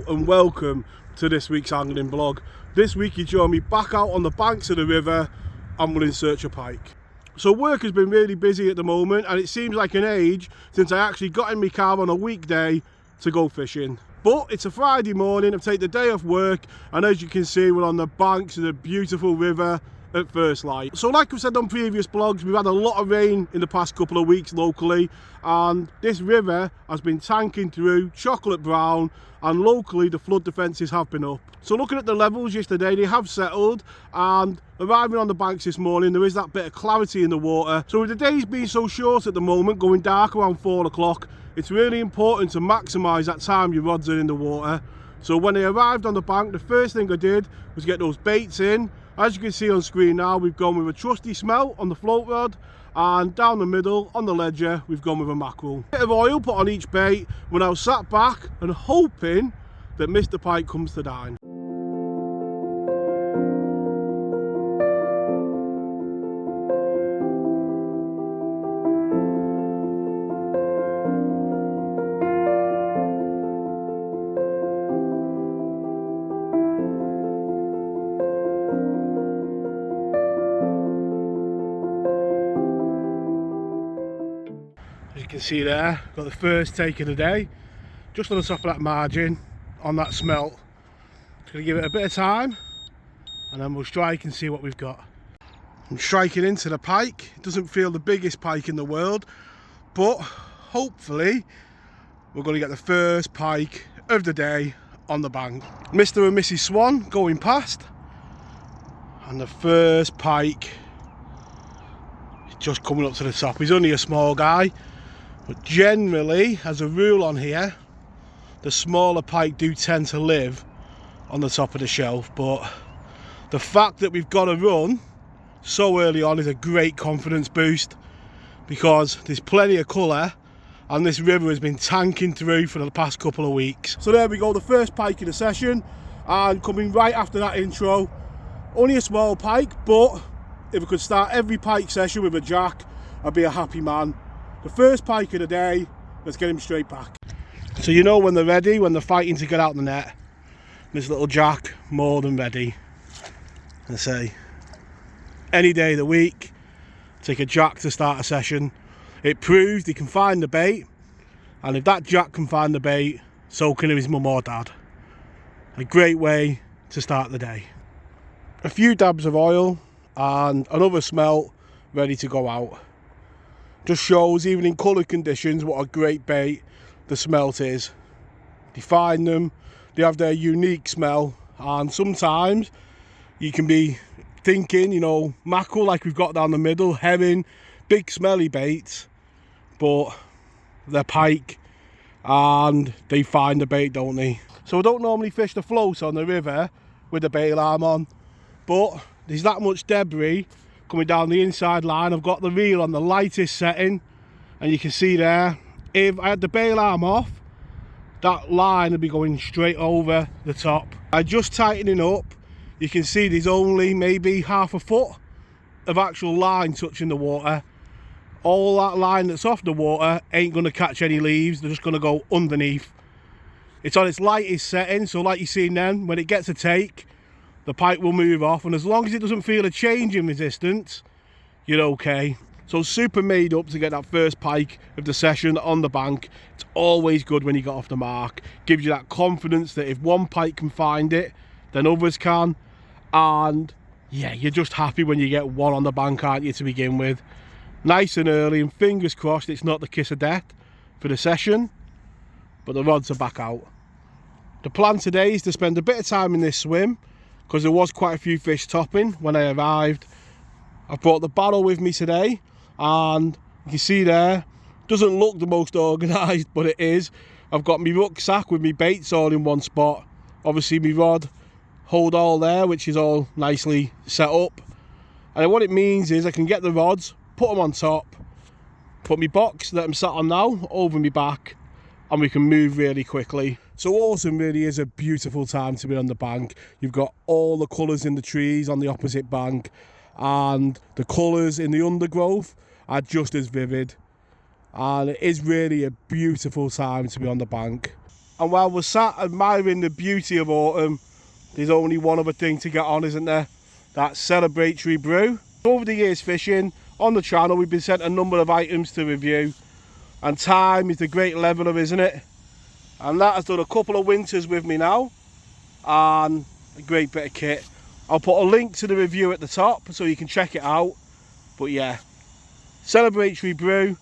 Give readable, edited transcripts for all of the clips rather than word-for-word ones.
and welcome to this week's angling vlog. This week you join me back out on the banks of the river and we're in search of pike. So work has been really busy at the moment and it seems like an age since I actually got in my car on a weekday to go fishing. But it's a Friday morning, I've taken the day off work and as you can see we're on the banks of the beautiful river at first light. So like I've said on previous blogs, we've had a lot of rain in the past couple of weeks locally and this river has been tanking through chocolate brown and locally the flood defences have been up. So looking at the levels yesterday, they have settled, and arriving on the banks this morning there is that bit of clarity in the water. So with the days being so short at the moment, going dark around 4 o'clock, it's really important to maximise that time your rods are in the water. So when they arrived on the bank, the first thing I did was get those baits in. As you can see on screen now, we've gone with a trusty smelt on the float rod, and down the middle on the ledger we've gone with a mackerel. Bit of oil put on each bait. We're now sat back and hoping that Mr. Pike comes to dine. As you can see there, got the first take of the day, just on the top of that margin, on that smelt. Just going to give it a bit of time, and then we'll strike and see what we've got. I'm striking into the pike. It doesn't feel the biggest pike in the world, but hopefully we're going to get the first pike of the day on the bank. Mr. and Mrs. Swan going past, and the first pike is just coming up to the top. He's only a small guy. But generally, as a rule on here, the smaller pike do tend to live on the top of the shelf. But the fact that we've got a run so early on is a great confidence boost, because there's plenty of colour and this river has been tanking through for the past couple of weeks. So there we go, the first pike in the session, and coming right after that intro, only a small pike, but if I could start every pike session with a jack, I'd be a happy man. The first pike of the day, let's get him straight back. So you know when they're ready, when they're fighting to get out the net, this little jack, more than ready. I say, any day of the week, take a jack to start a session. It proves he can find the bait, and if that jack can find the bait, so can his mum or dad. A great way to start the day. A few dabs of oil and another smelt ready to go out. Just shows, even in coloured conditions, what a great bait the smelt is. They find them, they have their unique smell, and sometimes you can be thinking, you know, mackerel like we've got down the middle, herring, big smelly baits, but they're pike and they find the bait, don't they? So I don't normally fish the floats on the river with the bait alarm on, but there's that much debris coming down the inside line. I've got the reel on the lightest setting, and you can see there, if I had the bail arm off, that line would be going straight over the top. I just tightening up, you can see there's only maybe half a foot of actual line touching the water. All that line that's off the water ain't going to catch any leaves, they're just going to go underneath. It's on its lightest setting, so like you've seen then, when it gets a take, the pike will move off, and as long as it doesn't feel a change in resistance, you're okay. So super made up to get that first pike of the session on the bank. It's always good when you get off the mark. Gives you that confidence that if one pike can find it, then others can. And yeah, you're just happy when you get one on the bank, aren't you, to begin with. Nice and early, and fingers crossed it's not the kiss of death for the session, but the rods are back out. The plan today is to spend a bit of time in this swim, because there was quite a few fish topping when I arrived. I've brought the barrel with me today, and you can see there, doesn't look the most organised, but it is. I've got my rucksack with my baits all in one spot. Obviously my rod hold all there, which is all nicely set up. And what it means is I can get the rods, put them on top, put my box that I'm sat on now over my back, and we can move really quickly. So autumn really is a beautiful time to be on the bank. You've got all the colours in the trees on the opposite bank, and the colours in the undergrowth are just as vivid. And it is really a beautiful time to be on the bank. And while we're sat admiring the beauty of autumn, there's only one other thing to get on, isn't there? That's celebratory brew. Over the years fishing on the channel, we've been sent a number of items to review, and time is the great leveler, isn't it? And that has done a couple of winters with me now, and a great bit of kit. I'll put a link to the review at the top so you can check it out. But yeah, celebratory brew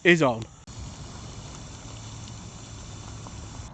is on.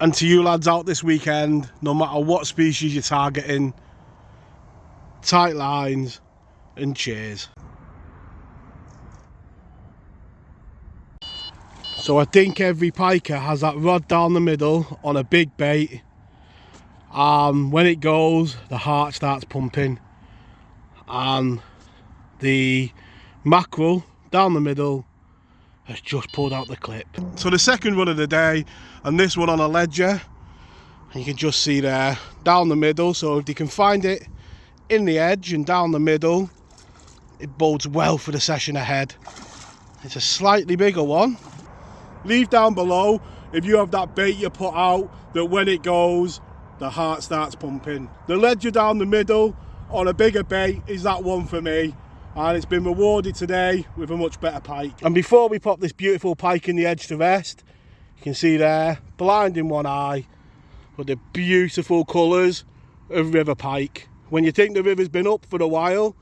And to you lads out this weekend, no matter what species you're targeting, tight lines and cheers. So I think every piker has that rod down the middle on a big bait. When it goes, the heart starts pumping, and the mackerel down the middle has just pulled out the clip. So the second run of the day, and this one on a ledger, and you can just see there down the middle. So if you can find it in the edge and down the middle, it bodes well for the session ahead. It's a slightly bigger one. Leave down below if you have that bait you put out that when it goes, the heart starts pumping. The ledger down the middle on a bigger bait is that one for me, and it's been rewarded today with a much better pike. And before we pop this beautiful pike in the edge to rest, you can see there, blind in one eye, but the beautiful colours of river pike. When you think the river's been up for a while,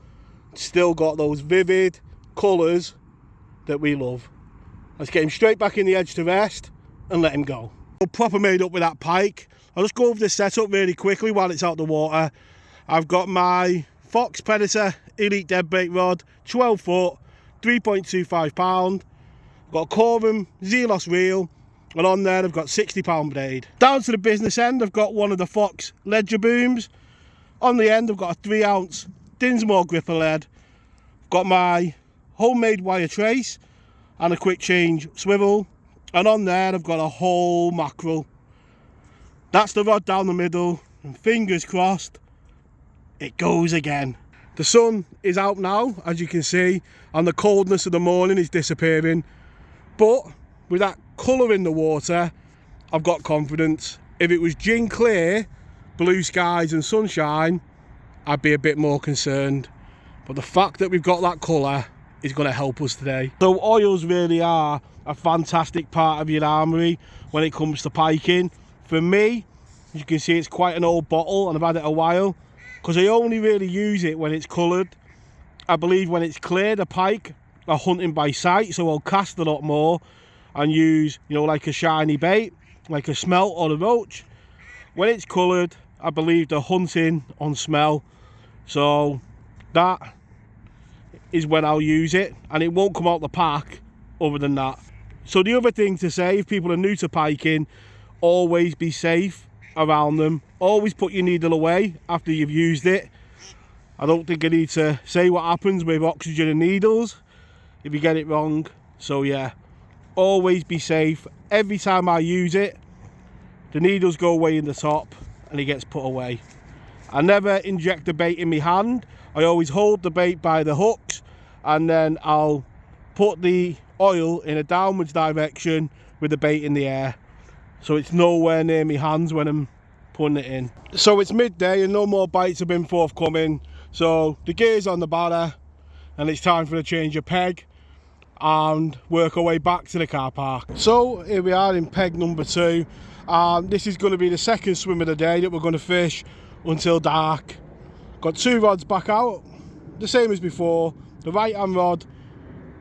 it's still got those vivid colours that we love. Let's get him straight back in the edge to rest and let him go. Proper made up with that pike. I'll just go over the setup really quickly while it's out the water. I've got my Fox Predator Elite Deadbait rod, 12 foot, 3.25 pound. Got a Corum Zelos reel, and on there I've got 60 pound braid. Down to the business end, I've got one of the Fox Ledger booms. On the end I've got a 3 ounce Dinsmore gripper lead. Got my homemade wire trace and a quick change swivel, and on there I've got a whole mackerel. That's the rod down the middle, and fingers crossed it goes again. The sun is out now, as you can see, and the coldness of the morning is disappearing, but with that colour in the water, I've got confidence. If it was gin clear, blue skies and sunshine, I'd be a bit more concerned, but the fact that we've got that colour is going to help us today. So oils really are a fantastic part of your armoury when it comes to piking. For me, as you can see, it's quite an old bottle and I've had it a while, because I only really use it when it's coloured. I believe when it's clear, the pike are hunting by sight, so I'll cast a lot more and use, you know, like a shiny bait, like a smelt or a roach. When it's coloured, I believe they're hunting on smell, so that is when I'll use it, and it won't come out the pack other than that. So the other thing to say, if people are new to piking, always be safe around them. Always put your needle away after you've used it. I don't think I need to say what happens with oxygen and needles if you get it wrong. So yeah, always be safe. Every time I use it, the needles go away in the top and it gets put away. I never inject the bait in my hand. I always hold the bait by the hooks, and then I'll put the oil in a downwards direction with the bait in the air, so it's nowhere near my hands when I'm putting it in. So it's midday and no more bites have been forthcoming, so the gear's on the barra and it's time for a change of peg and work our way back to the car park. So here we are in peg number 2. This is going to be the second swim of the day that we're going to fish until dark. Got 2 rods back out, the same as before. The right hand rod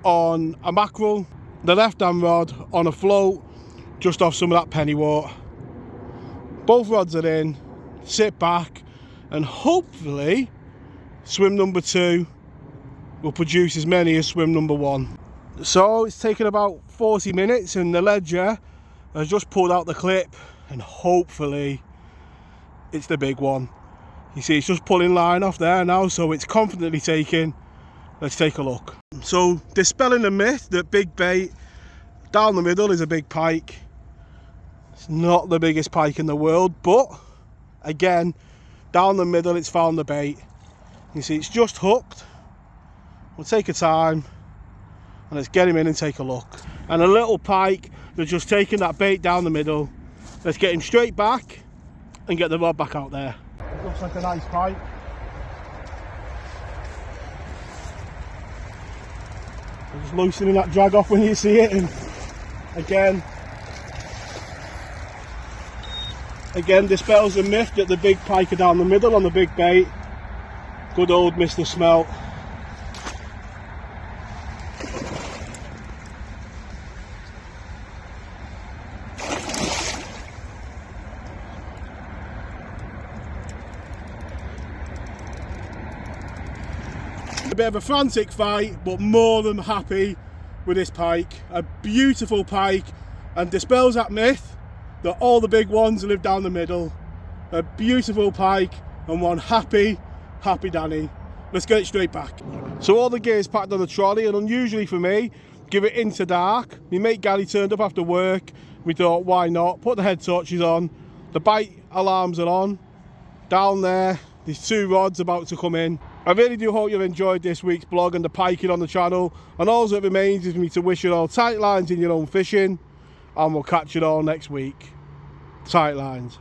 on a mackerel, the left hand rod on a float just off some of that pennywort. Both rods are in, sit back, and hopefully swim number 2 will produce as many as swim number 1. So it's taken about 40 minutes and the ledger has just pulled out the clip, and hopefully it's the big one. You see it's just pulling line off there now, so it's confidently taken. Let's take a look. So dispelling the myth that big bait down the middle is a big pike. It's not the biggest pike in the world, but again, down the middle it's found the bait. You see it's just hooked. We'll take a time and let's get him in and take a look. And a little pike that's just taken that bait down the middle Let's get him straight back and get the rod back out there. Looks like a nice pike. I'm just loosening that drag off when you see it, and again dispels the myth that the big pike are down the middle on the big bait. Good old Mr. Smelt. A bit of a frantic fight, but more than happy with this pike. A beautiful pike, and dispels that myth that all the big ones live down the middle. A beautiful pike and one happy Danny. Let's get it straight back. So all the gear's packed on the trolley, and unusually for me, give it into dark. My mate Gary turned up after work. We thought, why not? Put the head torches on. The bite alarms are on. Down there's 2 rods about to come in. I really do hope you've enjoyed this week's blog and the piking on the channel, and all that remains is for me to wish you all tight lines in your own fishing, and we'll catch you all next week. Tight lines.